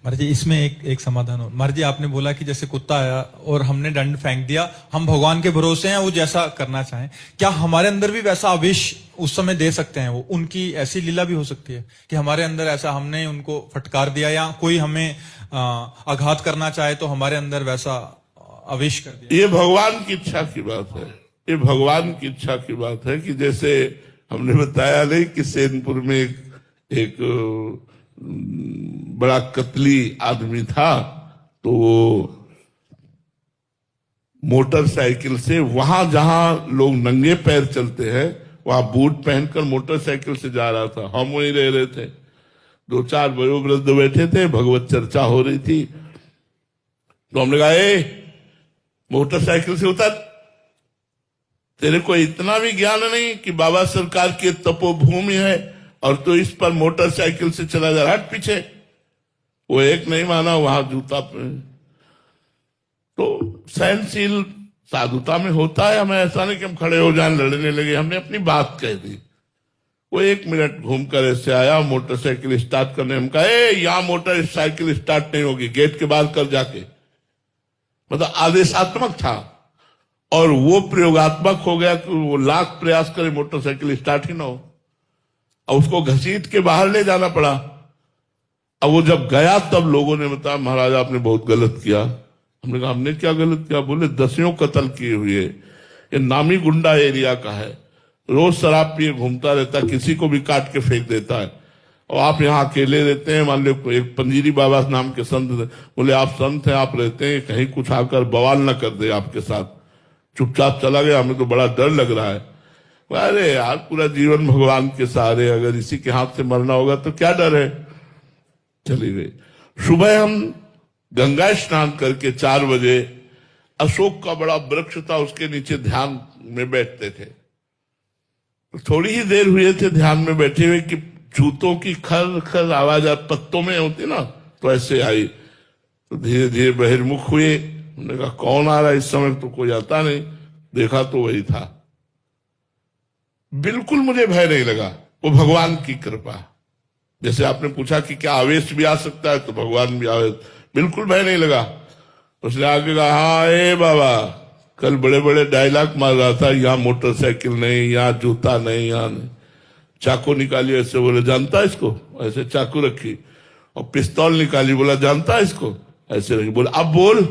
महाराज जी इसमें एक समाधान हो। महाराज जी आपने बोला कि जैसे कुत्ता आया और हमने दंड फेंक दिया, हम भगवान के भरोसे हैं, वो जैसा करना चाहें, क्या हमारे अंदर भी वैसा आवेश उस समय दे सकते हैं? वो उनकी ऐसी लीला भी हो सकती है कि हमारे अंदर ऐसा, हमने उनको फटकार दिया या कोई हमें आघात करना चाहे तो हमारे अंदर वैसा आवेश कर दिया। ये भगवान की इच्छा की बात है, ये भगवान की इच्छा की बात है कि जैसे हमने बताया नहीं कि सैनपुर में एक बड़ा कतली आदमी था, तो वो मोटरसाइकिल से वहां जहां लोग नंगे पैर चलते हैं वहां बूट पहनकर मोटरसाइकिल से जा रहा था। हम वहीं रह रहे थे, 2-4 वयोवृद्ध बैठे थे, भगवत चर्चा हो रही थी। तो हमने कहा, ए मोटरसाइकिल से उतर, तेरे को इतना भी ज्ञान नहीं कि बाबा सरकार की तपोभूमि है और तो इस पर मोटरसाइकिल से चला जा रहा है पीछे। वो एक नहीं माना, वहां जूता पे। तो सहनशील साधुता में होता है, हमें ऐसा नहीं कि हम खड़े हो जाए लड़ने लगे। हमने अपनी बात कह दी। वो 1 मिनट घूमकर ऐसे आया, मोटरसाइकिल स्टार्ट करने, हम कहा, यहां मोटरसाइकिल स्टार्ट नहीं होगी, गेट के बाहर कर जाके। मतलब आदेशात्मक था और वो प्रयोगात्मक हो गया कि वो लाख प्रयास करे मोटरसाइकिल स्टार्ट ही ना हो, और उसको घसीट के बाहर ले जाना पड़ा। अब वो जब गया तब लोगों ने बताया, महाराज आपने बहुत गलत किया। हमने कहा, हमने क्या गलत किया? बोले, 10 कत्ल किए हुए, ये नामी गुंडा एरिया का है, रोज शराब पिए घूमता रहता है, किसी को भी काट के फेंक देता है, और आप यहाँ अकेले रहते हैं। मान लो एक पंजीरी बाबा नाम के संत, बोले आप संत हैं, आप रहते हैं, कहीं कुछ आकर बवाल ना कर दे आपके साथ। चुपचाप चला गया, हमें तो बड़ा डर लग रहा है। अरे यार, पूरा जीवन भगवान के सहारे, अगर इसी के हाथ से मरना होगा तो क्या डर है। चली गई। सुबह हम गंगा स्नान करके 4 बजे अशोक का बड़ा वृक्ष था, उसके नीचे ध्यान में बैठते थे। थोड़ी ही देर हुए थे ध्यान में बैठे हुए कि जूतों की खर खर आवाज पत्तों में होती ना, तो ऐसे आई। तो धीरे धीरे बहिर्मुख हुए। हमने कहा, कौन आ रहा है? इस समय तो कोई आता नहीं। देखा तो वही था। बिल्कुल मुझे भय नहीं लगा, वो भगवान की कृपा। जैसे आपने पूछा कि क्या आवेश भी आ सकता है, तो भगवान भी आवेश, बिल्कुल भय नहीं लगा। उसने आगे कहा, हाँ ए बाबा, कल बड़े बड़े डायलॉग मार रहा था, यहाँ मोटरसाइकिल नहीं, यहाँ जूता नहीं, यहाँ नहीं। चाकू निकाली, ऐसे बोले, जानता है इसको? ऐसे चाकू रखी, और पिस्तौल निकाली, बोला जानता है इसको? ऐसे रखी, बोला अब बोल।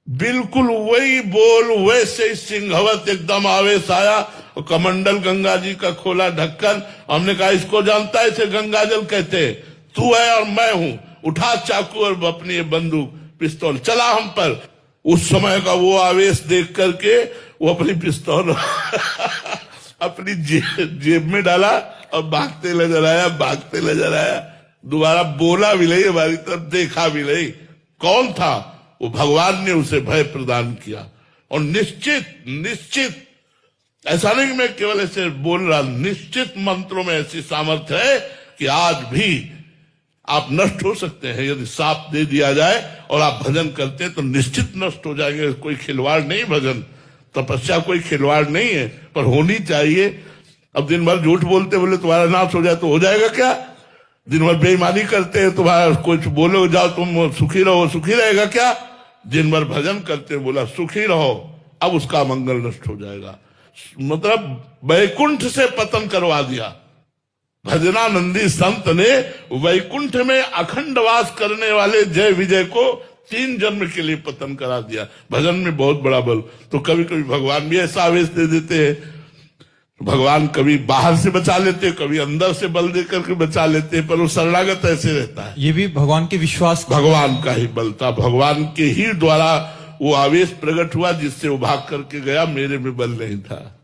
बिल्कुल वही बोल, वैसे सिंहवत एकदम आवेश आया, और कमंडल गंगा जी का खोला ढक्कन। हमने कहा, इसको जानता है? इसे गंगा जल कहते हैं। तू है और मैं हूं, उठा चाकू और अपनी बंदूक पिस्तौल, चला हम पर। उस समय का वो आवेश देख करके वो अपनी पिस्तौल अपनी जेब में डाला और भागते नजर आया, भागते नजर आया। दोबारा बोला भी नहीं, हमारी तरफ देखा भी नहीं। कौन था? वो भगवान ने उसे भय प्रदान किया। और निश्चित ऐसा नहीं कि मैं केवल ऐसे बोल रहा, निश्चित मंत्रों में ऐसी सामर्थ्य है कि आज भी आप नष्ट हो सकते हैं। यदि साप दे दिया जाए और आप भजन करते हैं तो निश्चित नष्ट हो जाएंगे। कोई खिलवाड़ नहीं, भजन तपस्या कोई खिलवाड़ नहीं है, पर होनी चाहिए। अब दिन भर झूठ बोलते बोले तुम्हारा नाश हो जाए तो हो जाएगा क्या? दिन भर बेईमानी करते हैं, तुम्हारा कुछ बोलो जाओ तुम सुखी रहो, सुखी रहेगा क्या? दिन भर भजन करते बोला सुखी रहो, अब उसका मंगल नष्ट हो जाएगा। मतलब वैकुंठ से पतन करवा दिया। भजनानंदी संत ने वैकुंठ में अखंड वास करने वाले जय विजय को 3 जन्म के लिए पतन करा दिया। भजन में बहुत बड़ा बल। तो कभी कभी भगवान भी ऐसा आवेश दे देते हैं। भगवान कभी बाहर से बचा लेते, कभी अंदर से बल दे करके बचा लेते, पर वो शरणागत ऐसे रहता है। ये भी भगवान के विश्वास, भगवान का ही बल था। भगवान के ही द्वारा वो आवेश प्रकट हुआ जिससे वो भाग करके गया, मेरे में बल नहीं था।